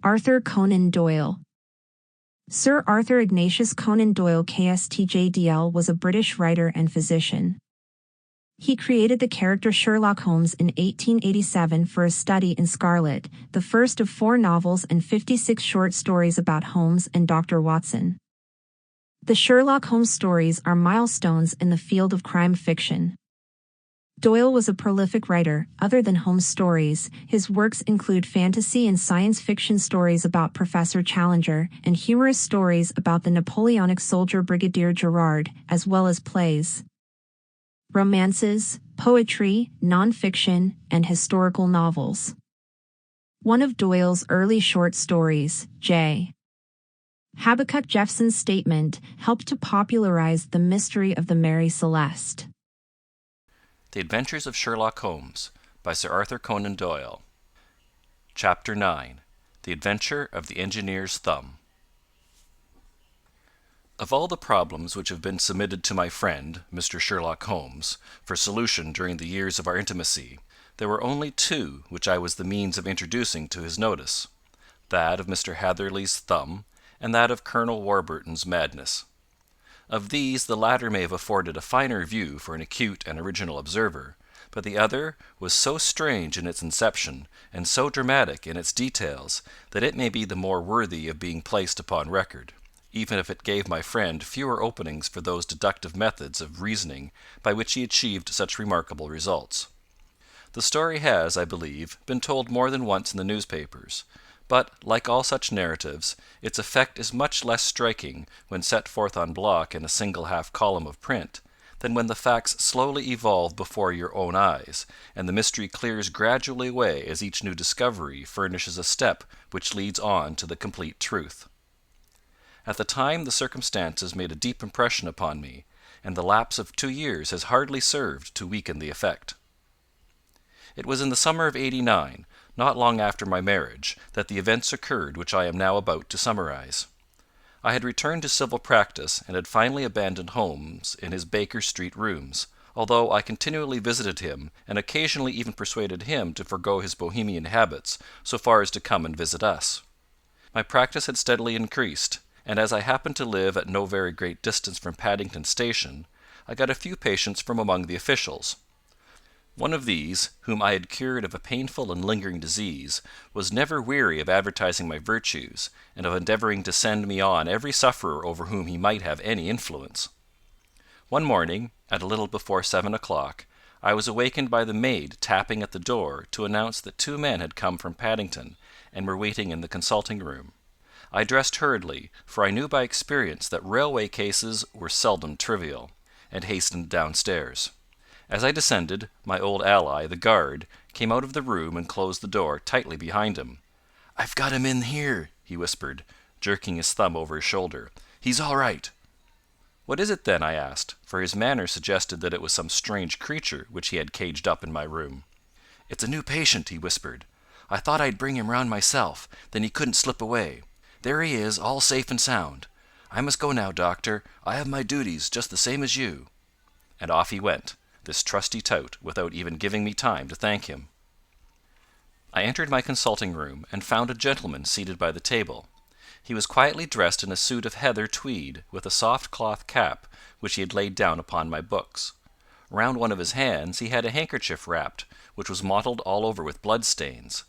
Arthur Conan Doyle. Sir Arthur Ignatius Conan Doyle KSTJDL was a British writer and physician. He created the character Sherlock Holmes in 1887 for A Study in Scarlet, the first of 4 novels and 56 short stories about Holmes and Dr. Watson. The Sherlock Holmes stories are milestones in the field of crime fiction. Doyle was a prolific writer. Other than Holmes stories, his works include fantasy and science fiction stories about Professor Challenger and humorous stories about the Napoleonic soldier Brigadier Gerard, as well as plays, romances, poetry, non-fiction, and historical novels. One of Doyle's early short stories, J. Habakkuk Jeffson's Statement, helped to popularize the mystery of the Mary Celeste. The Adventures of Sherlock Holmes by Sir Arthur Conan Doyle. Chapter 9. The Adventure of the Engineer's Thumb. Of all the problems which have been submitted to my friend, Mr. Sherlock Holmes, for solution during the years of our intimacy, there were only 2 which I was the means of introducing to his notice: that of Mr. Hatherley's thumb, and that of Colonel Warburton's madness. Of these the latter may have afforded a finer view for an acute and original observer, but the other was so strange in its inception, and so dramatic in its details, that it may be the more worthy of being placed upon record, even if it gave my friend fewer openings for those deductive methods of reasoning by which he achieved such remarkable results. The story has, I believe, been told more than once in the newspapers, but, like all such narratives, its effect is much less striking when set forth on block in a single half column of print, than when the facts slowly evolve before your own eyes, and the mystery clears gradually away as each new discovery furnishes a step which leads on to the complete truth. At the time the circumstances made a deep impression upon me, and the lapse of 2 years has hardly served to weaken the effect. It was in the summer of '89, not long after my marriage, that the events occurred which I am now about to summarize. I had returned to civil practice, and had finally abandoned Holmes in his Baker Street rooms, although I continually visited him, and occasionally even persuaded him to forego his Bohemian habits so far as to come and visit us. My practice had steadily increased, and as I happened to live at no very great distance from Paddington Station, I got a few patients from among the officials. One of these, whom I had cured of a painful and lingering disease, was never weary of advertising my virtues, and of endeavouring to send me on every sufferer over whom he might have any influence. One morning, at a little before 7 o'clock, I was awakened by the maid tapping at the door to announce that 2 men had come from Paddington, and were waiting in the consulting room. I dressed hurriedly, for I knew by experience that railway cases were seldom trivial, and hastened downstairs. As I descended, my old ally, the guard, came out of the room and closed the door tightly behind him. "I've got him in here," he whispered, jerking his thumb over his shoulder. "He's all right." "What is it, then?" I asked, for his manner suggested that it was some strange creature which he had caged up in my room. "It's a new patient," he whispered. "I thought I'd bring him round myself, then he couldn't slip away. There he is, all safe and sound. I must go now, doctor. I have my duties, just the same as you." And off he went, this trusty tout, without even giving me time to thank him. I entered my consulting room, and found a gentleman seated by the table. He was quietly dressed in a suit of heather tweed, with a soft cloth cap, which he had laid down upon my books. Round one of his hands he had a handkerchief wrapped, which was mottled all over with blood-stains.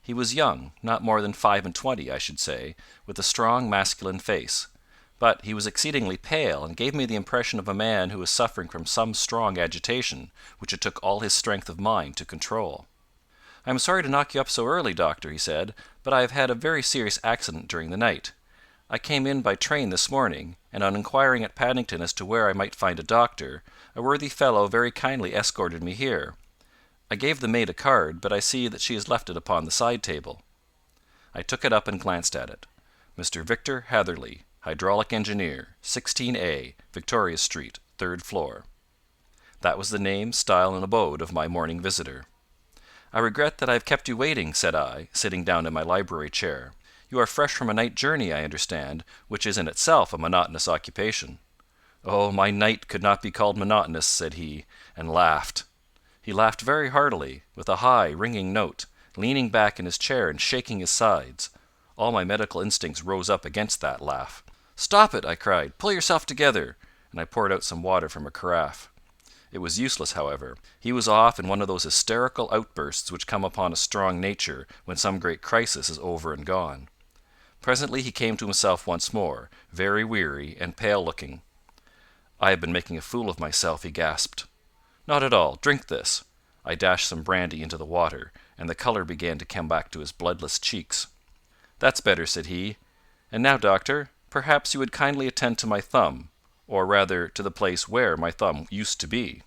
He was young, not more than 25, I should say, with a strong masculine face. But he was exceedingly pale, and gave me the impression of a man who was suffering from some strong agitation, which it took all his strength of mind to control. "I am sorry to knock you up so early, doctor," he said, "but I have had a very serious accident during the night. I came in by train this morning, and on inquiring at Paddington as to where I might find a doctor, a worthy fellow very kindly escorted me here. I gave the maid a card, but I see that she has left it upon the side table." I took it up and glanced at it. "Mr. Victor Hatherley, Hydraulic Engineer, 16A, Victoria Street, 3rd floor." That was the name, style, and abode of my morning visitor. "I regret that I have kept you waiting," said I, sitting down in my library chair. "You are fresh from a night journey, I understand, which is in itself a monotonous occupation." "Oh, my night could not be called monotonous," said he, and laughed. He laughed very heartily, with a high, ringing note, leaning back in his chair and shaking his sides. All my medical instincts rose up against that laugh. "Stop it!" I cried. "Pull yourself together!" And I poured out some water from a carafe. It was useless, however. He was off in one of those hysterical outbursts which come upon a strong nature when some great crisis is over and gone. Presently he came to himself once more, very weary and pale-looking. "I have been making a fool of myself," he gasped. "Not at all. Drink this." I dashed some brandy into the water, and the colour began to come back to his bloodless cheeks. "That's better," said he. "And now, doctor, perhaps you would kindly attend to my thumb, or rather to the place where my thumb used to be."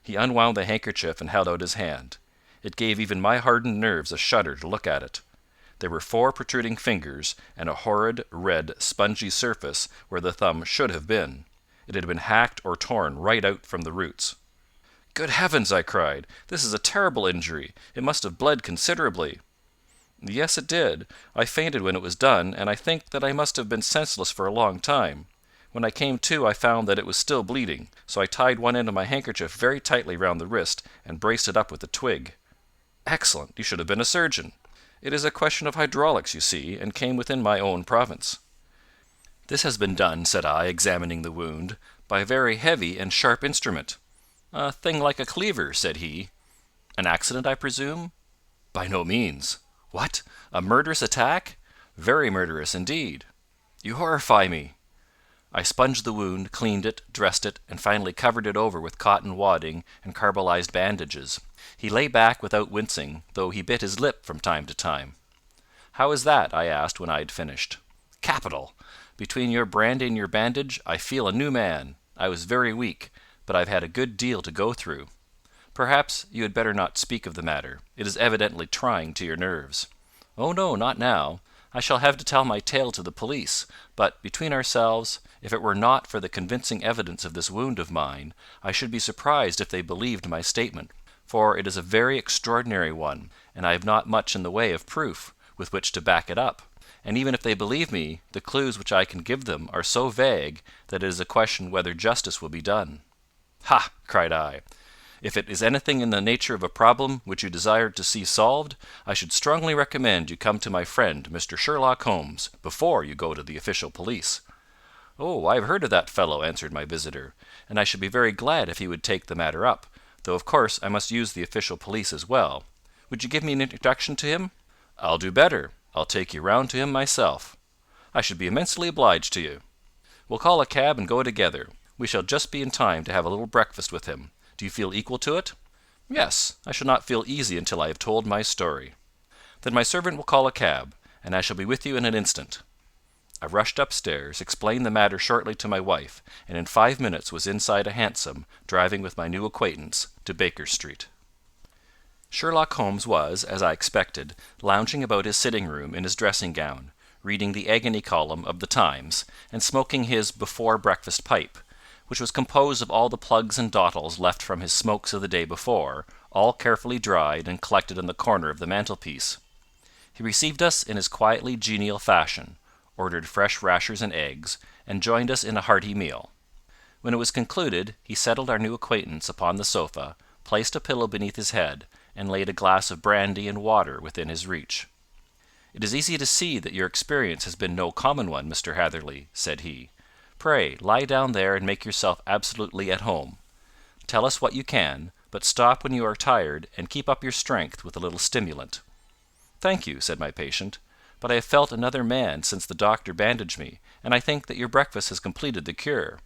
He unwound the handkerchief and held out his hand. It gave even my hardened nerves a shudder to look at it. There were 4 protruding fingers, and a horrid, red, spongy surface where the thumb should have been. It had been hacked or torn right out from the roots. "Good heavens!" I cried. "This is a terrible injury. It must have bled considerably." "Yes, it did. I fainted when it was done, and I think that I must have been senseless for a long time. When I came to I found that it was still bleeding, so I tied one end of my handkerchief very tightly round the wrist and braced it up with a twig." "Excellent! You should have been a surgeon." "It is a question of hydraulics, you see, and came within my own province." "This has been done," said I, examining the wound, "by a very heavy and sharp instrument." "A thing like a cleaver," said he. "An accident, I presume?" "By no means." "What! A murderous attack?" "Very murderous indeed." "You horrify me." I sponged the wound, cleaned it, dressed it, and finally covered it over with cotton wadding and carbolized bandages. He lay back without wincing, though he bit his lip from time to time. "How is that?" I asked when I had finished. "Capital! Between your brandy and your bandage, I feel a new man. I was very weak, but I've had a good deal to go through. Perhaps you had better not speak of the matter. It is evidently trying to your nerves." "Oh no, not now. I shall have to tell my tale to the police, but, between ourselves, if it were not for the convincing evidence of this wound of mine, I should be surprised if they believed my statement, for it is a very extraordinary one, and I have not much in the way of proof with which to back it up. And even if they believe me, the clues which I can give them are so vague that it is a question whether justice will be done." "Ha!" cried I. "If it is anything in the nature of a problem which you desire to see solved, I should strongly recommend you come to my friend Mr. Sherlock Holmes before you go to the official police." "Oh, I have heard of that fellow," answered my visitor, "and I should be very glad if he would take the matter up, though of course I must use the official police as well. Would you give me an introduction to him?" "I'll do better. I'll take you round to him myself." "I should be immensely obliged to you." "We'll call a cab and go together. We shall just be in time to have a little breakfast with him. Do you feel equal to it?" "Yes. I shall not feel easy until I have told my story." "Then my servant will call a cab, and I shall be with you in an instant." I rushed upstairs, explained the matter shortly to my wife, and in 5 minutes was inside a hansom, driving with my new acquaintance to Baker Street. Sherlock Holmes was, as I expected, lounging about his sitting-room in his dressing-gown, reading the agony column of the Times, and smoking his before-breakfast pipe, which was composed of all the plugs and dottles left from his smokes of the day before, all carefully dried and collected in the corner of the mantelpiece. He received us in his quietly genial fashion, ordered fresh rashers and eggs, and joined us in a hearty meal. When it was concluded, he settled our new acquaintance upon the sofa, placed a pillow beneath his head, and laid a glass of brandy and water within his reach. "It is easy to see that your experience has been no common one, Mr. Hatherley," said he. "Pray lie down there and make yourself absolutely at home. Tell us what you can, but stop when you are tired, and keep up your strength with a little stimulant." "Thank you," said my patient, "but I have felt another man since the doctor bandaged me, and I think that your breakfast has completed the cure.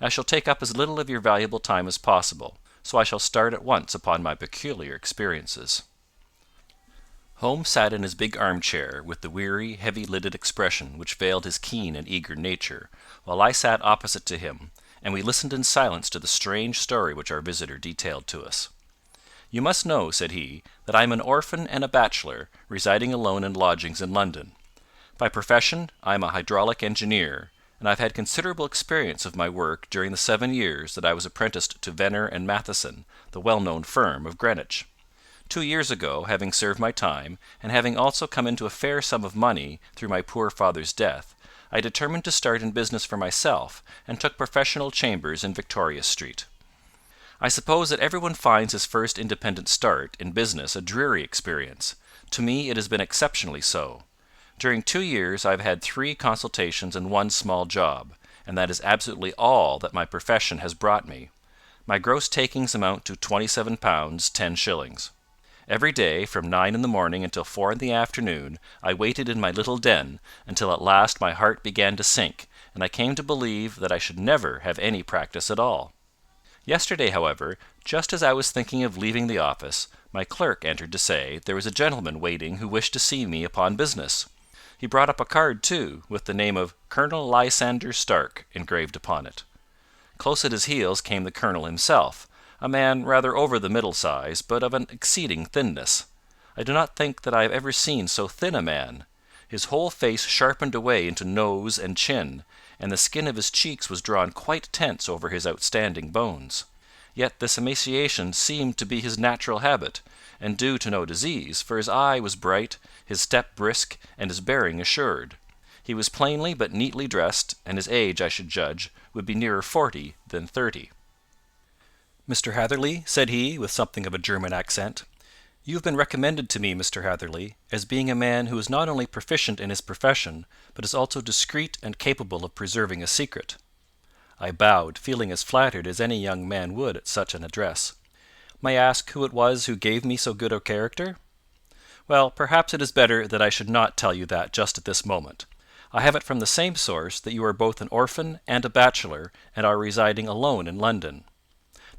I shall take up as little of your valuable time as possible, so I shall start at once upon my peculiar experiences." Holmes sat in his big armchair with the weary, heavy-lidded expression which veiled his keen and eager nature, while I sat opposite to him, and we listened in silence to the strange story which our visitor detailed to us. "You must know," said he, "that I am an orphan and a bachelor, residing alone in lodgings in London. By profession I am a hydraulic engineer, and I have had considerable experience of my work during the 7 years that I was apprenticed to Venner and Matheson, the well-known firm of Greenwich. 2 years ago, having served my time, and having also come into a fair sum of money through my poor father's death, I determined to start in business for myself, and took professional chambers in Victoria Street. I suppose that everyone finds his first independent start in business a dreary experience. To me it has been exceptionally so. During 2 years I have had 3 consultations and 1 small job, and that is absolutely all that my profession has brought me. My gross takings amount to £27 10 shillings. Every day, from 9 in the morning until 4 in the afternoon, I waited in my little den, until at last my heart began to sink, and I came to believe that I should never have any practice at all. Yesterday, however, just as I was thinking of leaving the office, my clerk entered to say there was a gentleman waiting who wished to see me upon business. He brought up a card, too, with the name of Colonel Lysander Stark engraved upon it. Close at his heels came the colonel himself, a man rather over the middle size, but of an exceeding thinness. I do not think that I have ever seen so thin a man. His whole face sharpened away into nose and chin, and the skin of his cheeks was drawn quite tense over his outstanding bones. Yet this emaciation seemed to be his natural habit, and due to no disease, for his eye was bright, his step brisk, and his bearing assured. He was plainly but neatly dressed, and his age, I should judge, would be nearer 40 than 30. "Mr. Hatherley," said he, with something of a German accent, "you have been recommended to me, Mr. Hatherley, as being a man who is not only proficient in his profession, but is also discreet and capable of preserving a secret." I bowed, feeling as flattered as any young man would at such an address. "May I ask who it was who gave me so good a character?" "Well, perhaps it is better that I should not tell you that just at this moment. I have it from the same source that you are both an orphan and a bachelor, and are residing alone in London."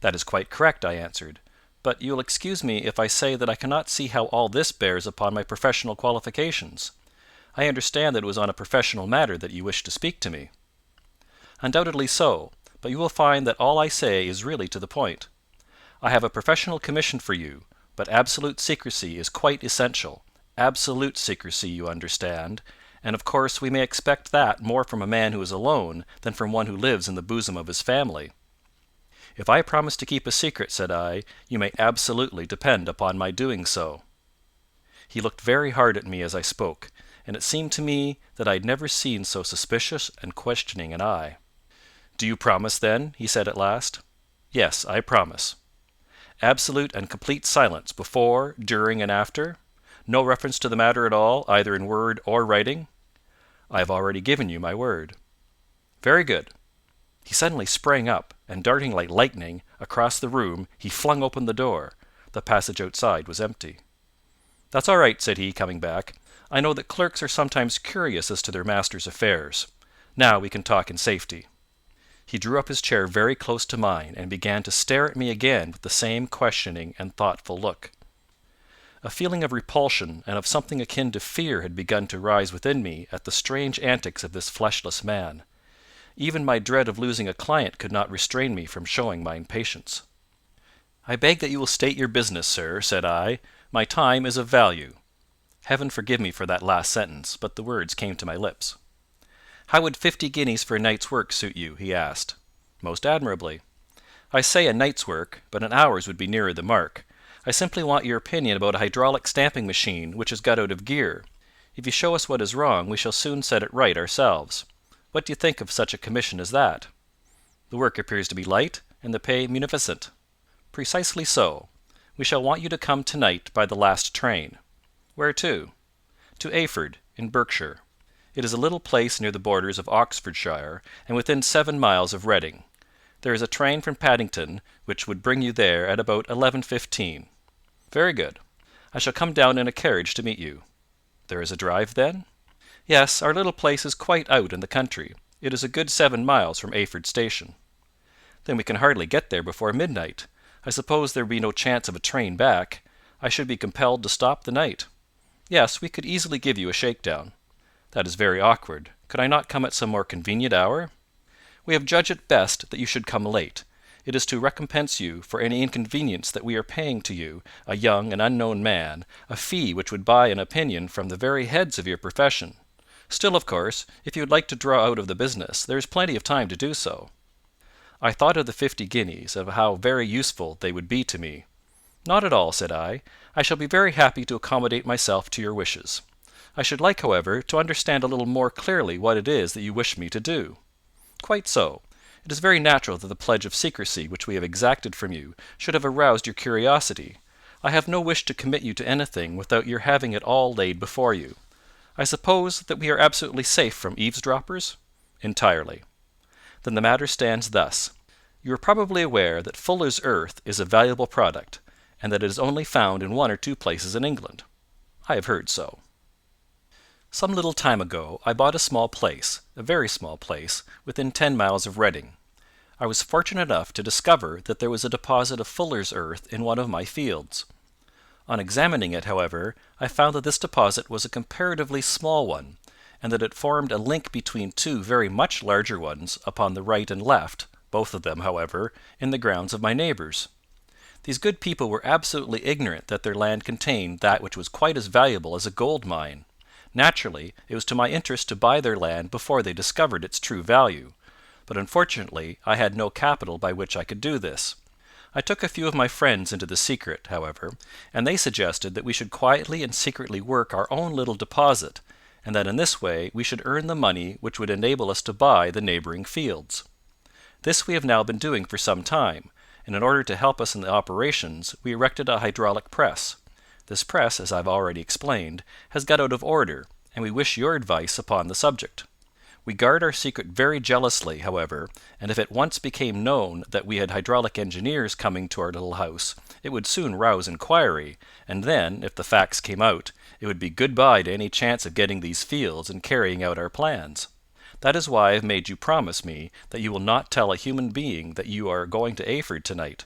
"That is quite correct," I answered. "But you will excuse me if I say that I cannot see how all this bears upon my professional qualifications. I understand that it was on a professional matter that you wished to speak to me." "Undoubtedly so, but you will find that all I say is really to the point. I have a professional commission for you, but absolute secrecy is quite essential. Absolute secrecy, you understand, and of course we may expect that more from a man who is alone than from one who lives in the bosom of his family." "If I promise to keep a secret," said I, "you may absolutely depend upon my doing so." He looked very hard at me as I spoke, and it seemed to me that I had never seen so suspicious and questioning an eye. "Do you promise, then?" he said at last. "Yes, I promise." "Absolute and complete silence before, during, and after? No reference to the matter at all, either in word or writing?" "I have already given you my word." "Very good." He suddenly sprang up, and darting like lightning across the room, he flung open the door. The passage outside was empty. "That's all right," said he, coming back. "I know that clerks are sometimes curious as to their master's affairs. Now we can talk in safety." He drew up his chair very close to mine, and began to stare at me again with the same questioning and thoughtful look. A feeling of repulsion and of something akin to fear had begun to rise within me at the strange antics of this fleshless man. Even my dread of losing a client could not restrain me from showing my impatience. "I beg that you will state your business, sir," said I. "My time is of value." Heaven forgive me for that last sentence, but the words came to my lips. "How would 50 guineas for a night's work suit you?" he asked. "Most admirably." "I say a night's work, but an hour's would be nearer the mark. I simply want your opinion about a hydraulic stamping machine which has got out of gear. If you show us what is wrong, we shall soon set it right ourselves. What do you think of such a commission as that?" "The work appears to be light, and the pay munificent." "Precisely so. We shall want you to come to-night by the last train." "Where to?" "To Ayford, in Berkshire. It is a little place near the borders of Oxfordshire, and within 7 miles of Reading. There is a train from Paddington which would bring you there at about 11:15. "Very good. I shall come down in a carriage to meet you." "There is a drive, then?" "Yes, our little place is quite out in the country. It is a good 7 miles from Ayford station." "Then we can hardly get there before midnight. I suppose there will be no chance of a train back. I should be compelled to stop the night." "Yes, we could easily give you a shakedown." "That is very awkward. Could I not come at some more convenient hour?" "We have judged it best that you should come late. It is to recompense you for any inconvenience that we are paying to you, a young and unknown man, a fee which would buy an opinion from the very heads of your profession. Still, of course, if you would like to draw out of the business, there is plenty of time to do so." I thought of the 50 guineas, and of how very useful they would be to me. "Not at all," said I. "I shall be very happy to accommodate myself to your wishes. I should like, however, to understand a little more clearly what it is that you wish me to do." "Quite so. It is very natural that the pledge of secrecy which we have exacted from you should have aroused your curiosity. I have no wish to commit you to anything without your having it all laid before you. I suppose that we are absolutely safe from eavesdroppers?" "Entirely." "Then the matter stands thus. You are probably aware that fuller's earth is a valuable product, and that it is only found in 1 or 2 places in England?" "I have heard so." "Some little time ago I bought a small place, a very small place, within 10 miles of Reading. I was fortunate enough to discover that there was a deposit of fuller's earth in one of my fields. On examining it, however, I found that this deposit was a comparatively small one, and that it formed a link between 2 very much larger ones upon the right and left, both of them, however, in the grounds of my neighbours. These good people were absolutely ignorant that their land contained that which was quite as valuable as a gold mine. Naturally, it was to my interest to buy their land before they discovered its true value, but unfortunately I had no capital by which I could do this. I took a few of my friends into the secret, however, and they suggested that we should quietly and secretly work our own little deposit, and that in this way we should earn the money which would enable us to buy the neighbouring fields. This we have now been doing for some time, and in order to help us in the operations we erected a hydraulic press. This press, as I have already explained, has got out of order, and we wish your advice upon the subject. We guard our secret very jealously, however, and if it once became known that we had hydraulic engineers coming to our little house, it would soon rouse inquiry, and then, if the facts came out, it would be good-bye to any chance of getting these fields and carrying out our plans. That is why I have made you promise me that you will not tell a human being that you are going to Eyford tonight.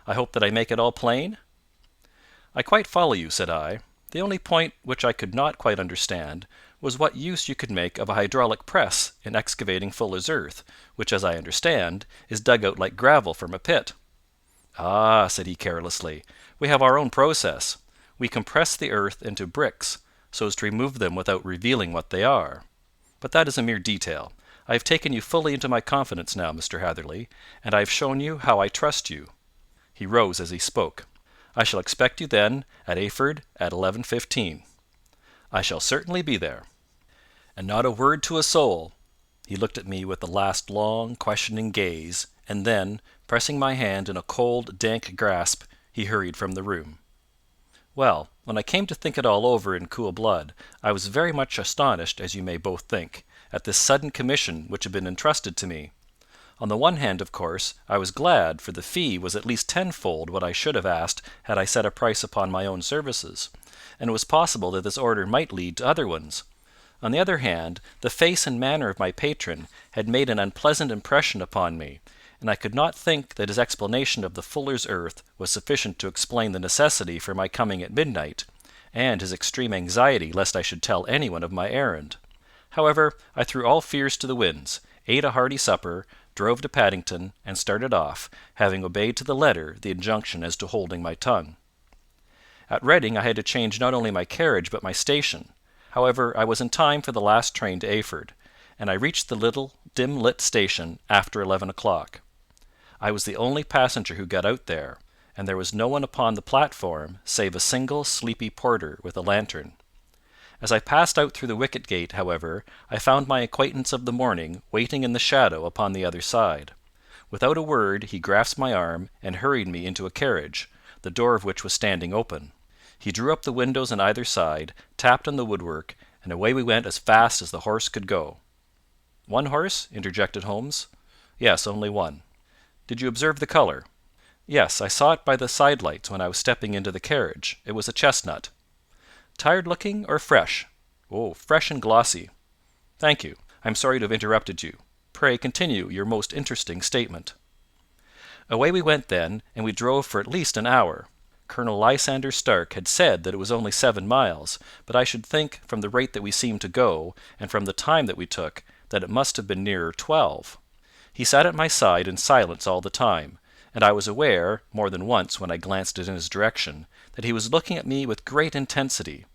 I hope that I make it all plain?" "I quite follow you," said I. "The only point which I could not quite understand was what use you could make of a hydraulic press in excavating fuller's earth, which, as I understand, is dug out like gravel from a pit." "Ah," said he carelessly, "we have our own process. We compress the earth into bricks, so as to remove them without revealing what they are. But that is a mere detail. I have taken you fully into my confidence now, Mr. Hatherley, and I have shown you how I trust you." He rose as he spoke. "I shall expect you, then, at Eyford at 11:15. "I shall certainly be there." "And not a word to a soul." He looked at me with a last long, questioning gaze, and then, pressing my hand in a cold, dank grasp, he hurried from the room. Well, when I came to think it all over in cool blood, I was very much astonished, as you may both think, at this sudden commission which had been entrusted to me. On the one hand, of course, I was glad, for the fee was at least tenfold what I should have asked had I set a price upon my own services, and it was possible that this order might lead to other ones. On the other hand, the face and manner of my patron had made an unpleasant impression upon me, and I could not think that his explanation of the fuller's earth was sufficient to explain the necessity for my coming at midnight, and his extreme anxiety lest I should tell anyone of my errand. However, I threw all fears to the winds, ate a hearty supper, drove to Paddington, and started off, having obeyed to the letter the injunction as to holding my tongue. At Reading I had to change not only my carriage but my station. However, I was in time for the last train to Eyford, and I reached the little, dim-lit station after 11 o'clock. I was the only passenger who got out there, and there was no one upon the platform save a single sleepy porter with a lantern. As I passed out through the wicket gate, however, I found my acquaintance of the morning waiting in the shadow upon the other side. Without a word he grasped my arm and hurried me into a carriage, the door of which was standing open. He drew up the windows on either side, tapped on the woodwork, and away we went as fast as the horse could go. "One horse?" interjected Holmes. "Yes, only one." "Did you observe the colour?" "Yes, I saw it by the side lights when I was stepping into the carriage. It was a chestnut." "Tired looking or fresh?" "Oh, fresh and glossy." "Thank you. I am sorry to have interrupted you. Pray continue your most interesting statement." Away we went then, and we drove for at least an hour. Colonel Lysander Stark had said that it was only 7 miles, but I should think, from the rate that we seemed to go, and from the time that we took, that it must have been nearer 12. He sat at my side in silence all the time, and I was aware, more than once when I glanced in his direction, that he was looking at me with great intensity.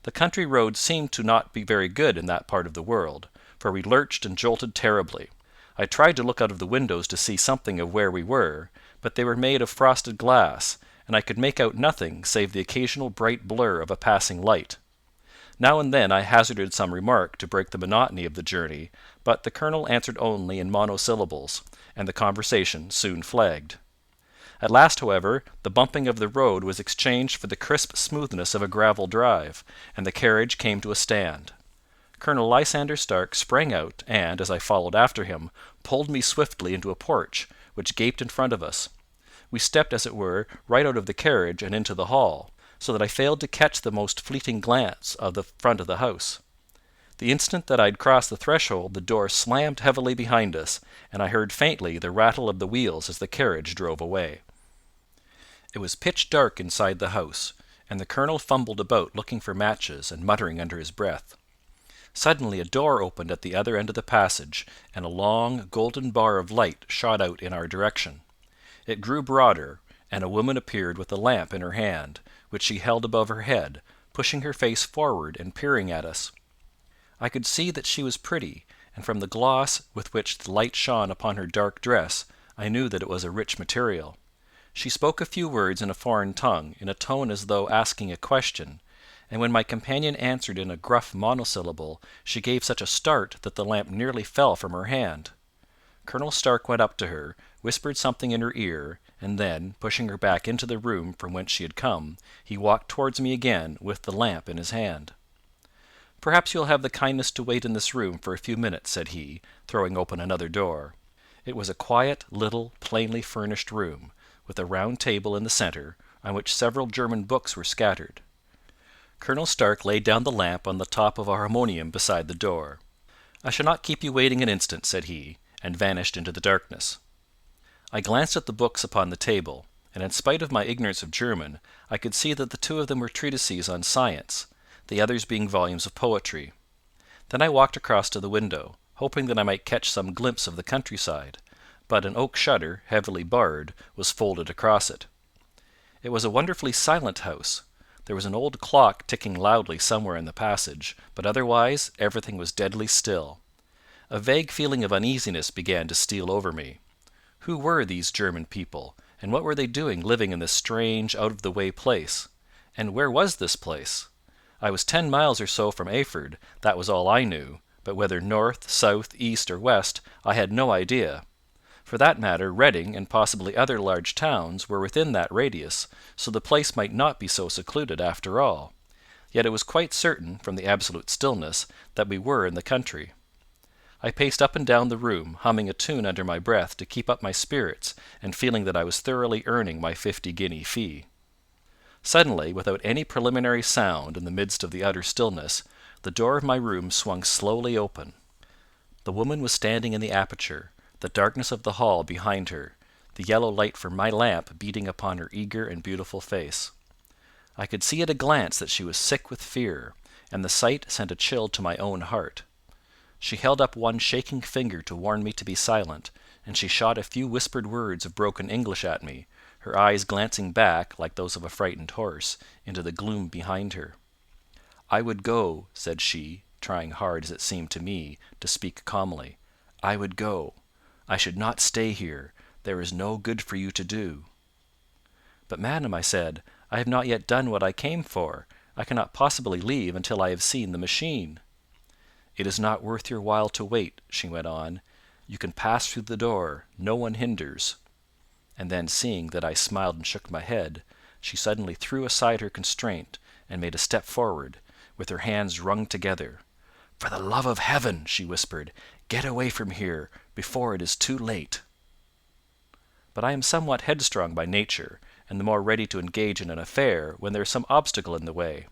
The country roads seemed to not be very good in that part of the world, for we lurched and jolted terribly. I tried to look out of the windows to see something of where we were, but they were made of frosted glass, and I could make out nothing save the occasional bright blur of a passing light. Now and then I hazarded some remark to break the monotony of the journey, but the colonel answered only in monosyllables, and the conversation soon flagged. At last, however, the bumping of the road was exchanged for the crisp smoothness of a gravel drive, and the carriage came to a stand. Colonel Lysander Stark sprang out, and, as I followed after him, pulled me swiftly into a porch, which gaped in front of us. We stepped, as it were, right out of the carriage and into the hall, so that I failed to catch the most fleeting glance of the front of the house. The instant that I had crossed the threshold, the door slammed heavily behind us, and I heard faintly the rattle of the wheels as the carriage drove away. It was pitch dark inside the house, and the colonel fumbled about looking for matches and muttering under his breath. Suddenly a door opened at the other end of the passage, and a long, golden bar of light shot out in our direction. It grew broader, and a woman appeared with a lamp in her hand, which she held above her head, pushing her face forward and peering at us. I could see that she was pretty, and from the gloss with which the light shone upon her dark dress, I knew that it was a rich material. She spoke a few words in a foreign tongue, in a tone as though asking a question, and when my companion answered in a gruff monosyllable, she gave such a start that the lamp nearly fell from her hand. Colonel Stark went up to her, whispered something in her ear, and then, pushing her back into the room from whence she had come, he walked towards me again with the lamp in his hand. "Perhaps you'll have the kindness to wait in this room for a few minutes," said he, throwing open another door. It was a quiet, little, plainly furnished room, with a round table in the centre, on which several German books were scattered. Colonel Stark laid down the lamp on the top of a harmonium beside the door. "I shall not keep you waiting an instant," said he, and vanished into the darkness. I glanced at the books upon the table, and in spite of my ignorance of German, I could see that the two of them were treatises on science, the others being volumes of poetry. Then I walked across to the window, hoping that I might catch some glimpse of the countryside, but an oak shutter, heavily barred, was folded across it. It was a wonderfully silent house. There was an old clock ticking loudly somewhere in the passage, but otherwise everything was deadly still. A vague feeling of uneasiness began to steal over me. Who were these German people, and what were they doing living in this strange, out-of-the-way place? And where was this place? I was 10 miles or so from Eyford, that was all I knew, but whether north, south, east, or west, I had no idea. For that matter, Reading and possibly other large towns were within that radius, so the place might not be so secluded after all. Yet it was quite certain, from the absolute stillness, that we were in the country. I paced up and down the room, humming a tune under my breath to keep up my spirits, and feeling that I was thoroughly earning my 50-guinea fee. Suddenly, without any preliminary sound in the midst of the utter stillness, the door of my room swung slowly open. The woman was standing in the aperture, the darkness of the hall behind her, the yellow light from my lamp beating upon her eager and beautiful face. I could see at a glance that she was sick with fear, and the sight sent a chill to my own heart. She held up one shaking finger to warn me to be silent, and she shot a few whispered words of broken English at me, her eyes glancing back, like those of a frightened horse, into the gloom behind her. "I would go," said she, trying hard, as it seemed to me, to speak calmly. "I would go. I should not stay here. There is no good for you to do." "But, madam," I said, "I have not yet done what I came for. I cannot possibly leave until I have seen the machine." "It is not worth your while to wait," she went on. "You can pass through the door. No one hinders." And then, seeing that I smiled and shook my head, she suddenly threw aside her constraint, and made a step forward, with her hands wrung together. "For the love of heaven," she whispered, "get away from here, before it is too late." But I am somewhat headstrong by nature, and the more ready to engage in an affair when there is some obstacle in the way.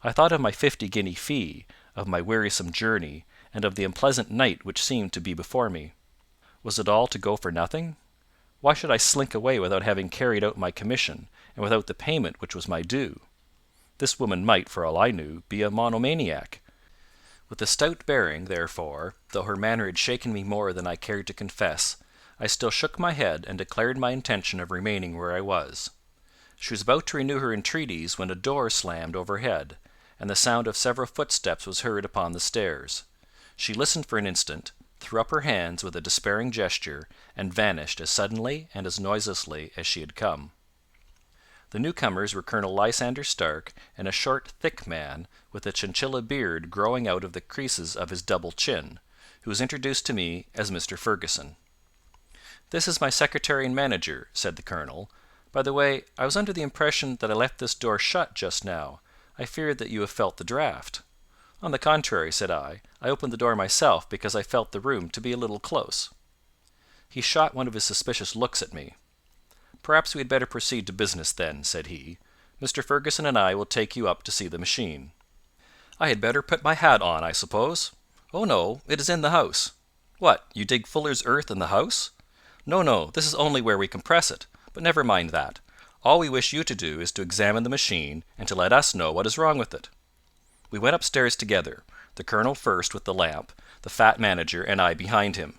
I thought of my 50-guinea fee, of my wearisome journey, and of the unpleasant night which seemed to be before me. Was it all to go for nothing? Why should I slink away without having carried out my commission, and without the payment which was my due? This woman might, for all I knew, be a monomaniac. With a stout bearing, therefore, though her manner had shaken me more than I cared to confess, I still shook my head and declared my intention of remaining where I was. She was about to renew her entreaties when a door slammed overhead, and the sound of several footsteps was heard upon the stairs. She listened for an instant, threw up her hands with a despairing gesture, and vanished as suddenly and as noiselessly as she had come. The newcomers were Colonel Lysander Stark and a short, thick man, with a chinchilla beard growing out of the creases of his double chin, who was introduced to me as Mr. Fergusson. "This is my secretary and manager," said the colonel. "By the way, I was under the impression that I left this door shut just now. I fear that you have felt the draught." "On the contrary," said I opened the door myself because I felt the room to be a little close. He shot one of his suspicious looks at me. "Perhaps we had better proceed to business, then," said he. "Mr. Fergusson and I will take you up to see the machine." "I had better put my hat on, I suppose?" "Oh, no, it is in the house." "What, you dig fuller's earth in the house?" "No, no, this is only where we compress it. But never mind that. All we wish you to do is to examine the machine, and to let us know what is wrong with it." We went upstairs together, the colonel first with the lamp, the fat manager and I behind him.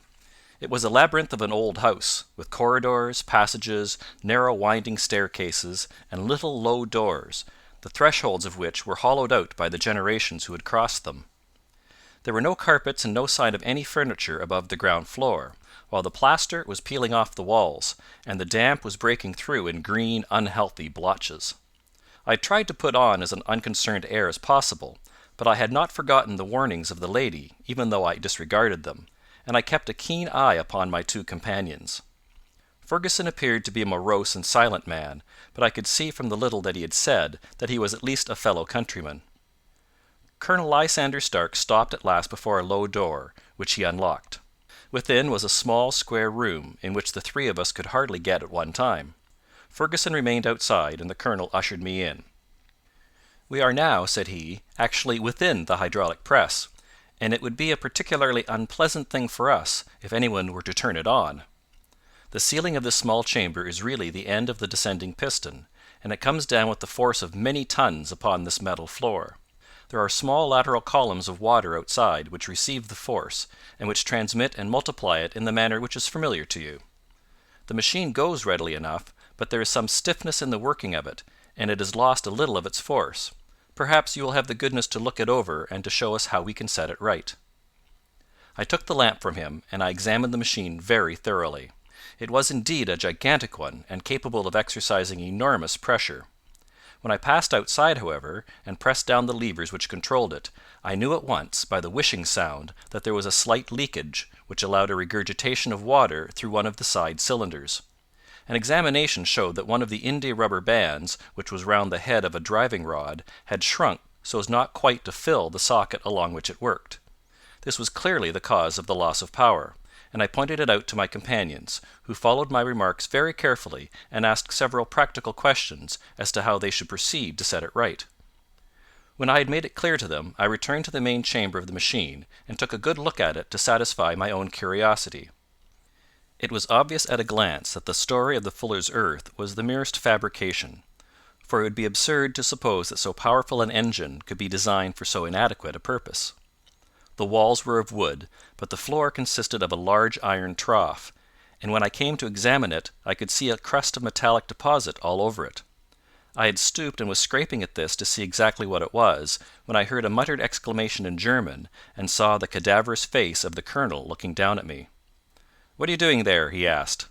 It was a labyrinth of an old house, with corridors, passages, narrow winding staircases, and little low doors, the thresholds of which were hollowed out by the generations who had crossed them. There were no carpets and no sign of any furniture above the ground floor, while the plaster was peeling off the walls, and the damp was breaking through in green, unhealthy blotches. I had tried to put on as an unconcerned air as possible, but I had not forgotten the warnings of the lady, even though I disregarded them, and I kept a keen eye upon my two companions. Fergusson appeared to be a morose and silent man, but I could see from the little that he had said that he was at least a fellow countryman. Colonel Lysander Stark stopped at last before a low door, which he unlocked. Within was a small square room, in which the three of us could hardly get at one time. Fergusson remained outside, and the colonel ushered me in. "We are now," said he, "actually within the hydraulic press, and it would be a particularly unpleasant thing for us if anyone were to turn it on. The ceiling of this small chamber is really the end of the descending piston, and it comes down with the force of many tons upon this metal floor. There are small lateral columns of water outside which receive the force, and which transmit and multiply it in the manner which is familiar to you. The machine goes readily enough, but there is some stiffness in the working of it, and it has lost a little of its force. Perhaps you will have the goodness to look it over and to show us how we can set it right." I took the lamp from him, and I examined the machine very thoroughly. It was indeed a gigantic one, and capable of exercising enormous pressure. When I passed outside, however, and pressed down the levers which controlled it, I knew at once, by the whishing sound, that there was a slight leakage, which allowed a regurgitation of water through one of the side cylinders. An examination showed that one of the india rubber bands, which was round the head of a driving rod, had shrunk so as not quite to fill the socket along which it worked. This was clearly the cause of the loss of power, and I pointed it out to my companions, who followed my remarks very carefully and asked several practical questions as to how they should proceed to set it right. When I had made it clear to them, I returned to the main chamber of the machine, and took a good look at it to satisfy my own curiosity. It was obvious at a glance that the story of the fuller's earth was the merest fabrication, for it would be absurd to suppose that so powerful an engine could be designed for so inadequate a purpose. The walls were of wood, but the floor consisted of a large iron trough, and when I came to examine it I could see a crust of metallic deposit all over it. I had stooped and was scraping at this to see exactly what it was, when I heard a muttered exclamation in German, and saw the cadaverous face of the colonel looking down at me. "What are you doing there?" he asked.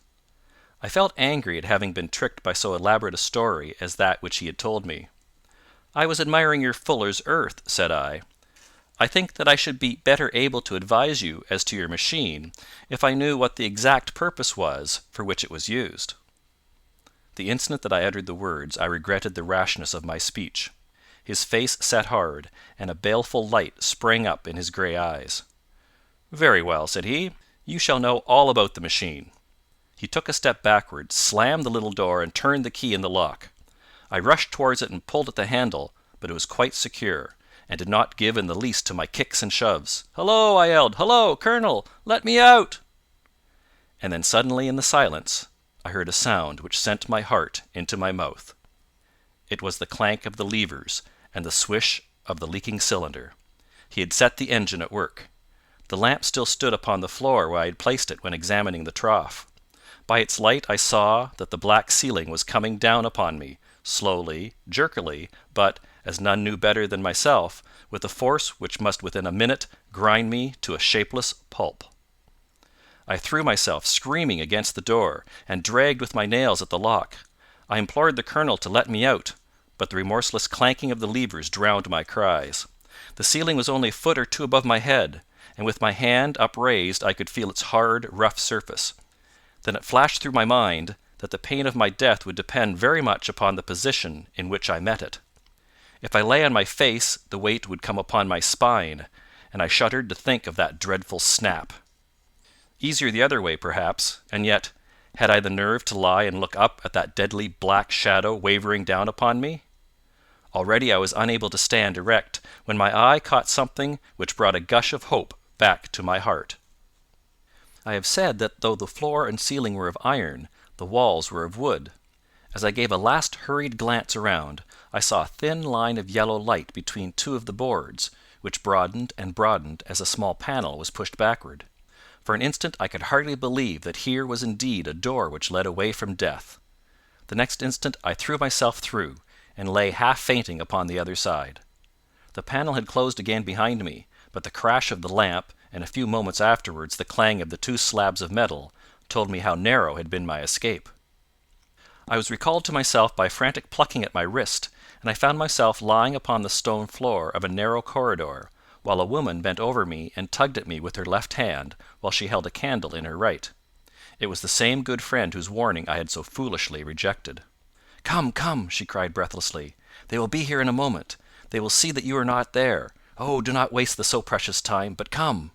I felt angry at having been tricked by so elaborate a story as that which he had told me. "I was admiring your fuller's earth," said I. "I think that I should be better able to advise you as to your machine if I knew what the exact purpose was for which it was used." The instant that I uttered the words I regretted the rashness of my speech. His face set hard, and a baleful light sprang up in his grey eyes. "Very well," said he. "You shall know all about the machine." He took a step backward, slammed the little door, and turned the key in the lock. I rushed towards it and pulled at the handle, but it was quite secure, and did not give in the least to my kicks and shoves. "Hullo!" I yelled. "Hullo, Colonel! Let me out!" And then suddenly in the silence I heard a sound which sent my heart into my mouth. It was the clank of the levers and the swish of the leaking cylinder. He had set the engine at work. The lamp still stood upon the floor where I had placed it when examining the trough. By its light I saw that the black ceiling was coming down upon me, slowly, jerkily, but, as none knew better than myself, with a force which must within a minute grind me to a shapeless pulp. I threw myself screaming against the door, and dragged with my nails at the lock. I implored the colonel to let me out, but the remorseless clanking of the levers drowned my cries. The ceiling was only a foot or two above my head, and with my hand upraised I could feel its hard, rough surface. Then it flashed through my mind that the pain of my death would depend very much upon the position in which I met it. If I lay on my face, the weight would come upon my spine, and I shuddered to think of that dreadful snap. Easier the other way, perhaps, and yet, had I the nerve to lie and look up at that deadly black shadow wavering down upon me? Already I was unable to stand erect, when my eye caught something which brought a gush of hope back to my heart. I have said that though the floor and ceiling were of iron, the walls were of wood. As I gave a last hurried glance around, I saw a thin line of yellow light between two of the boards, which broadened and broadened as a small panel was pushed backward. For an instant I could hardly believe that here was indeed a door which led away from death. The next instant I threw myself through, and lay half fainting upon the other side. The panel had closed again behind me, but the crash of the lamp, and a few moments afterwards the clang of the two slabs of metal, told me how narrow had been my escape. I was recalled to myself by frantic plucking at my wrist, and I found myself lying upon the stone floor of a narrow corridor, while a woman bent over me and tugged at me with her left hand, while she held a candle in her right. It was the same good friend whose warning I had so foolishly rejected. "Come, come!" she cried breathlessly. "They will be here in a moment. They will see that you are not there. Oh, do not waste the so precious time, but come!"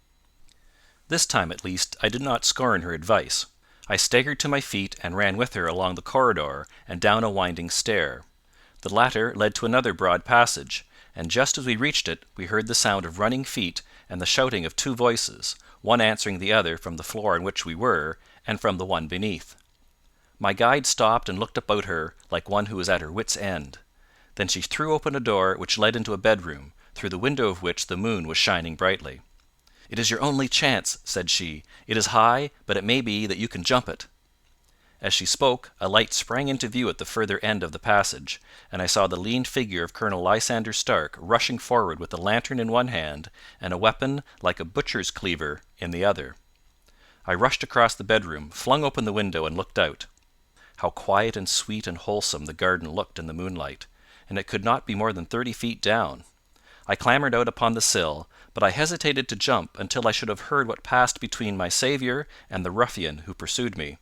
This time, at least, I did not scorn her advice. I staggered to my feet and ran with her along the corridor and down a winding stair. The latter led to another broad passage, and just as we reached it we heard the sound of running feet and the shouting of two voices, one answering the other from the floor on which we were, and from the one beneath. My guide stopped and looked about her like one who was at her wits' end. Then she threw open a door which led into a bedroom, through the window of which the moon was shining brightly. "It is your only chance," said she. "It is high, but it may be that you can jump it." As she spoke, a light sprang into view at the further end of the passage, and I saw the lean figure of Colonel Lysander Stark rushing forward with a lantern in one hand and a weapon like a butcher's cleaver in the other. I rushed across the bedroom, flung open the window, and looked out. How quiet and sweet and wholesome the garden looked in the moonlight, and it could not be more than 30 feet down. I clambered out upon the sill, but I hesitated to jump until I should have heard what passed between my saviour and the ruffian who pursued me.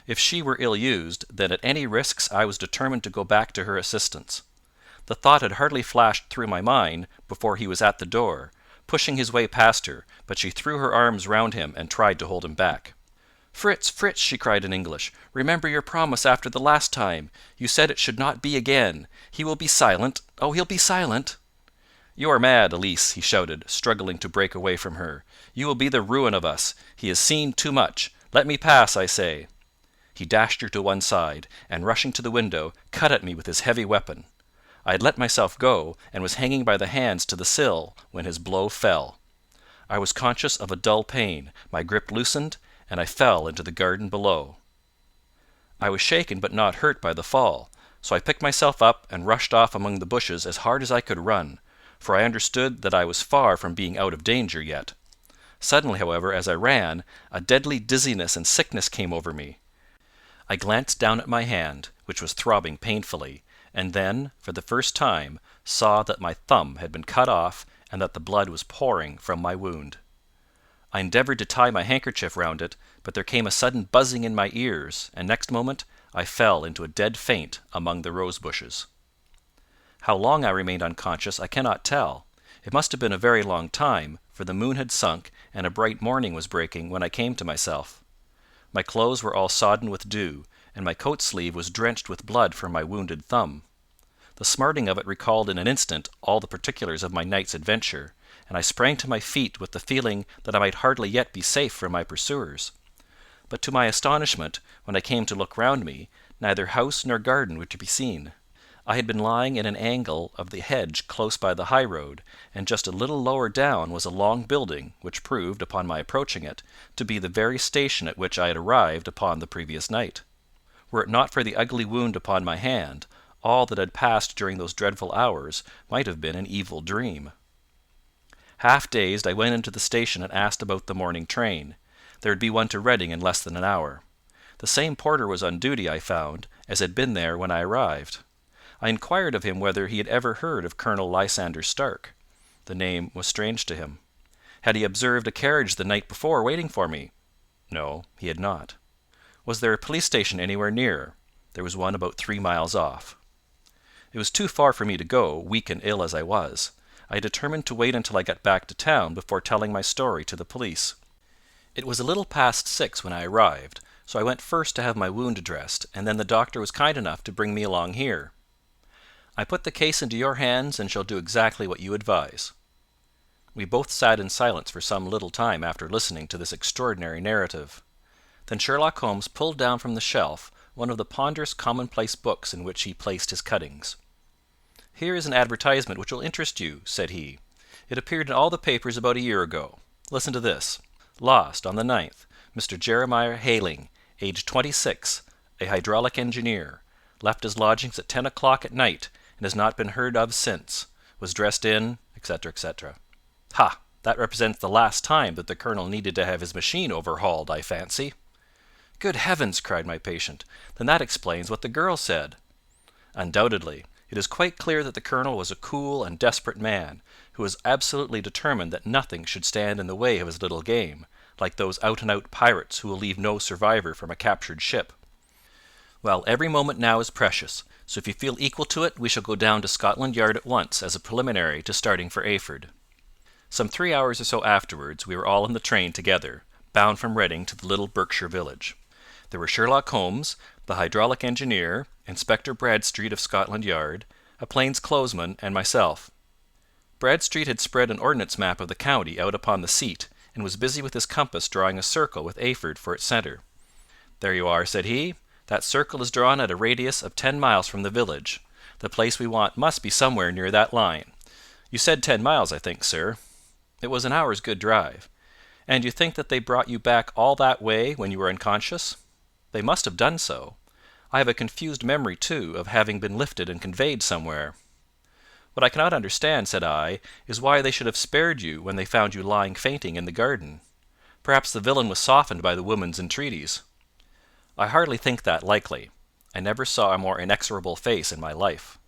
If she were ill used, then at any risks I was determined to go back to her assistance. The thought had hardly flashed through my mind before he was at the door, pushing his way past her, but she threw her arms round him and tried to hold him back. "Fritz, Fritz," she cried in English, "remember your promise after the last time. You said it should not be again. He will be silent. Oh, he'll be silent." "You are mad, Elise," he shouted, struggling to break away from her. "You will be the ruin of us. He has seen too much. Let me pass, I say." He dashed her to one side, and rushing to the window, cut at me with his heavy weapon. I had let myself go, and was hanging by the hands to the sill, when his blow fell. I was conscious of a dull pain, my grip loosened, and I fell into the garden below. I was shaken but not hurt by the fall, so I picked myself up and rushed off among the bushes as hard as I could run, for I understood that I was far from being out of danger yet. Suddenly, however, as I ran, a deadly dizziness and sickness came over me. I glanced down at my hand, which was throbbing painfully, and then, for the first time, saw that my thumb had been cut off and that the blood was pouring from my wound. I endeavoured to tie my handkerchief round it, but there came a sudden buzzing in my ears, and next moment I fell into a dead faint among the rose bushes. How long I remained unconscious I cannot tell. It must have been a very long time, for the moon had sunk and a bright morning was breaking when I came to myself. My clothes were all sodden with dew, and my coat sleeve was drenched with blood from my wounded thumb. The smarting of it recalled in an instant all the particulars of my night's adventure, and I sprang to my feet with the feeling that I might hardly yet be safe from my pursuers. But to my astonishment, when I came to look round me, neither house nor garden were to be seen. I had been lying in an angle of the hedge close by the high road, and just a little lower down was a long building, which proved, upon my approaching it, to be the very station at which I had arrived upon the previous night. Were it not for the ugly wound upon my hand, all that had passed during those dreadful hours might have been an evil dream. Half dazed, I went into the station and asked about the morning train. There would be one to Reading in less than an hour. The same porter was on duty, I found, as had been there when I arrived. I inquired of him whether he had ever heard of Colonel Lysander Stark. The name was strange to him. Had he observed a carriage the night before waiting for me? No, he had not. Was there a police station anywhere near? There was one about 3 miles off. It was too far for me to go, weak and ill as I was. I determined to wait until I got back to town before telling my story to the police. It was a little past 6 when I arrived, so I went first to have my wound dressed, and then the doctor was kind enough to bring me along here. I put the case into your hands and shall do exactly what you advise." We both sat in silence for some little time after listening to this extraordinary narrative. Then Sherlock Holmes pulled down from the shelf one of the ponderous commonplace books in which he placed his cuttings. "Here is an advertisement which will interest you," said he. "It appeared in all the papers about a year ago. Listen to this. 'Lost on the 9th. Mr. Jeremiah Hayling, aged 26, a hydraulic engineer. Left his lodgings at 10 o'clock at night, and has not been heard of since. Was dressed in,' etc., etc. Ha! That represents the last time that the colonel needed to have his machine overhauled, I fancy." "Good heavens!" cried my patient. "Then that explains what the girl said." "Undoubtedly. It is quite clear that the colonel was a cool and desperate man, who was absolutely determined that nothing should stand in the way of his little game, like those out-and-out pirates who will leave no survivor from a captured ship. Well, every moment now is precious, so if you feel equal to it we shall go down to Scotland Yard at once as a preliminary to starting for Eyford." Some 3 hours or so afterwards we were all in the train together, bound from Reading to the little Berkshire village. There were Sherlock Holmes, the hydraulic engineer, Inspector Bradstreet of Scotland Yard, a plainclothesman, and myself. Bradstreet had spread an ordnance map of the county out upon the seat, and was busy with his compass drawing a circle with Eyford for its centre. "There you are," said he. "That circle is drawn at a radius of 10 miles from the village. The place we want must be somewhere near that line. You said 10 miles, I think, sir." "It was an hour's good drive." "And you think that they brought you back all that way when you were unconscious?" "They must have done so. I have a confused memory, too, of having been lifted and conveyed somewhere." "What I cannot understand," said I, "is why they should have spared you when they found you lying fainting in the garden. Perhaps the villain was softened by the woman's entreaties." "I hardly think that likely. I never saw a more inexorable face in my life."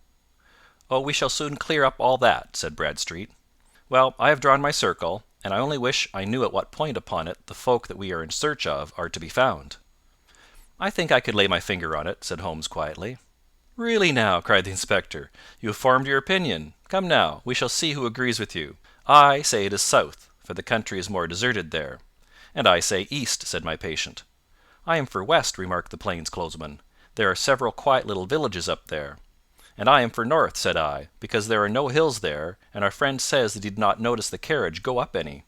"Oh, we shall soon clear up all that," said Bradstreet. "Well, I have drawn my circle, and I only wish I knew at what point upon it the folk that we are in search of are to be found." "I think I could lay my finger on it," said Holmes quietly. "Really now," cried the inspector, "you have formed your opinion. Come now, we shall see who agrees with you. I say it is south, for the country is more deserted there." "And I say east," said my patient. "I am for west," remarked the plainclothesman. "There are several quiet little villages up there." "And I am for north," said I, "because there are no hills there, and our friend says that he did not notice the carriage go up any."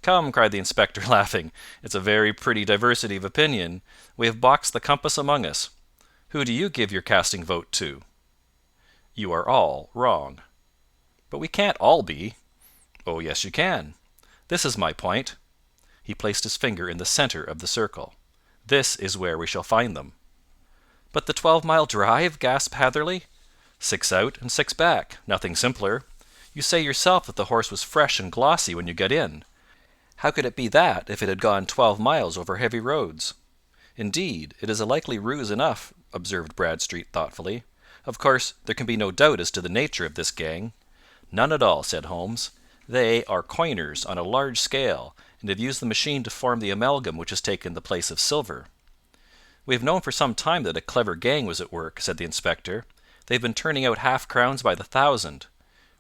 "Come," cried the inspector, laughing, "it's a very pretty diversity of opinion. We have boxed the compass among us. Who do you give your casting vote to?" "You are all wrong." "But we can't all be." "Oh, yes, you can. This is my point." He placed his finger in the centre of the circle. "This is where we shall find them." "But the 12-mile drive?" gasped Hatherley. 6 out and 6 back. Nothing simpler. You say yourself that the horse was fresh and glossy when you got in. How could it be that if it had gone 12 miles over heavy roads?" "Indeed, it is a likely ruse enough," observed Bradstreet thoughtfully. "Of course, there can be no doubt as to the nature of this gang." "None at all," said Holmes. "They are coiners on a large scale, and have used the machine to form the amalgam which has taken the place of silver." "We have known for some time that a clever gang was at work," said the inspector. "They have been turning out half-crowns by the thousand.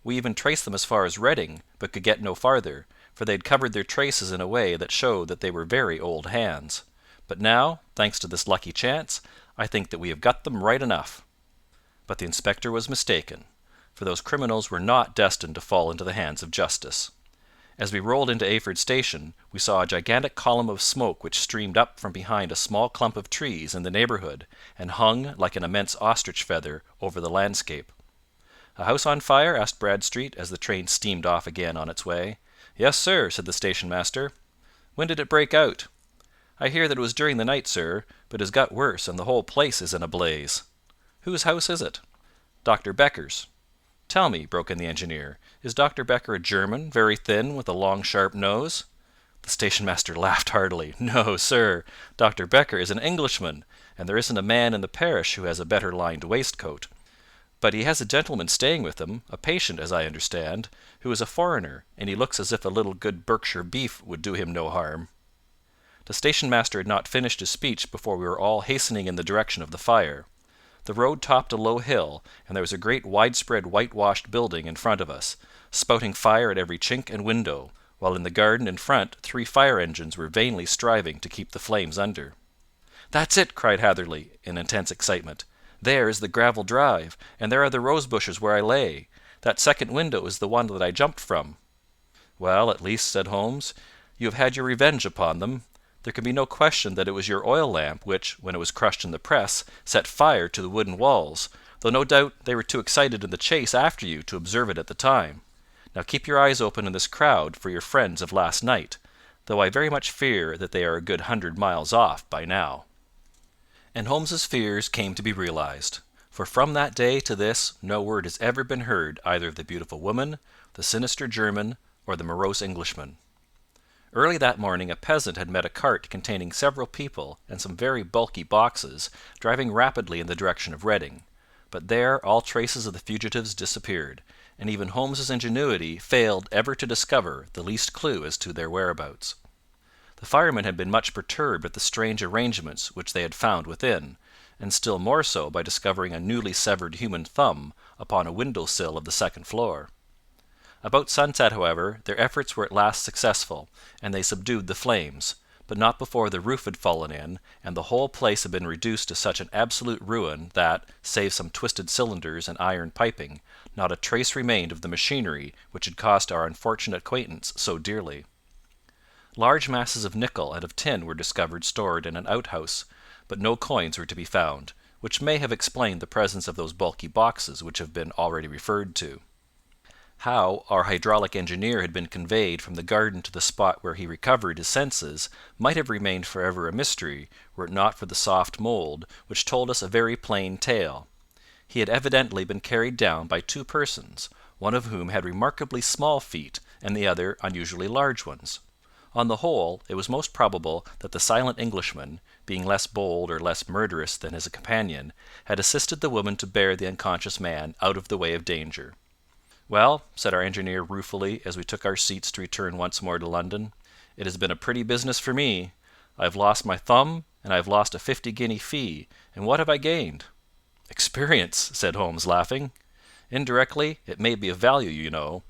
We even traced them as far as Reading, but could get no farther, for they had covered their traces in a way that showed that they were very old hands. But now, thanks to this lucky chance, I think that we have got them right enough." But the inspector was mistaken, for those criminals were not destined to fall into the hands of justice. As we rolled into Eyford Station, we saw a gigantic column of smoke which streamed up from behind a small clump of trees in the neighbourhood, and hung, like an immense ostrich feather, over the landscape. "A house on fire?" asked Bradstreet, as the train steamed off again on its way. "Yes, sir," said the station master. "When did it break out?" "I hear that it was during the night, sir, but it has got worse, and the whole place is in a blaze." "Whose house is it?" "Dr. Becker's." "Tell me," broke in the engineer, "is Dr. Becker a German, very thin, with a long sharp nose?" The station master laughed heartily. "No, sir. Dr. Becker is an Englishman, and there isn't a man in the parish who has a better lined waistcoat. But he has a gentleman staying with him, a patient, as I understand, who is a foreigner, and he looks as if a little good Berkshire beef would do him no harm." The station master had not finished his speech before we were all hastening in the direction of the fire. The road topped a low hill, and there was a great widespread whitewashed building in front of us, spouting fire at every chink and window, while in the garden in front 3 fire engines were vainly striving to keep the flames under. "That's it!" cried Hatherley, in intense excitement. "There is the gravel drive, and there are the rose bushes where I lay. That second window is the one that I jumped from." "Well, at least," said Holmes, "you have had your revenge upon them. There can be no question that it was your oil lamp which, when it was crushed in the press, set fire to the wooden walls, though no doubt they were too excited in the chase after you to observe it at the time. Now keep your eyes open in this crowd for your friends of last night, though I very much fear that they are a good 100 miles off by now." And Holmes's fears came to be realized, for from that day to this no word has ever been heard either of the beautiful woman, the sinister German, or the morose Englishman. Early that morning a peasant had met a cart containing several people and some very bulky boxes, driving rapidly in the direction of Reading, but there all traces of the fugitives disappeared, and even Holmes's ingenuity failed ever to discover the least clue as to their whereabouts. The firemen had been much perturbed at the strange arrangements which they had found within, and still more so by discovering a newly severed human thumb upon a window sill of the second floor. About sunset, however, their efforts were at last successful, and they subdued the flames, but not before the roof had fallen in, and the whole place had been reduced to such an absolute ruin that, save some twisted cylinders and iron piping, not a trace remained of the machinery which had cost our unfortunate acquaintance so dearly. Large masses of nickel and of tin were discovered stored in an outhouse, but no coins were to be found, which may have explained the presence of those bulky boxes which have been already referred to. How our hydraulic engineer had been conveyed from the garden to the spot where he recovered his senses might have remained forever a mystery were it not for the soft mould, which told us a very plain tale. He had evidently been carried down by 2 persons, one of whom had remarkably small feet and the other unusually large ones. On the whole, it was most probable that the silent Englishman, being less bold or less murderous than his companion, had assisted the woman to bear the unconscious man out of the way of danger. "Well," said our engineer ruefully, as we took our seats to return once more to London, "it has been a pretty business for me. I have lost my thumb, and I have lost a 50-guinea fee, and what have I gained?" "Experience," said Holmes, laughing. "Indirectly, it may be of value, you know.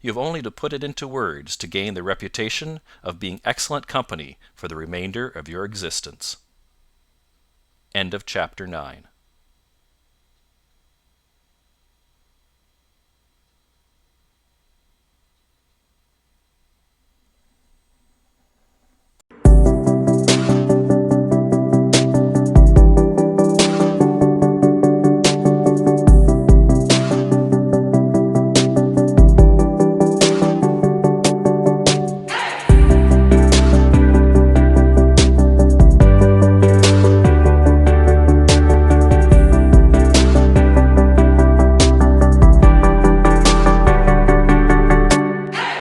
You have only to put it into words to gain the reputation of being excellent company for the remainder of your existence." End of chapter 9.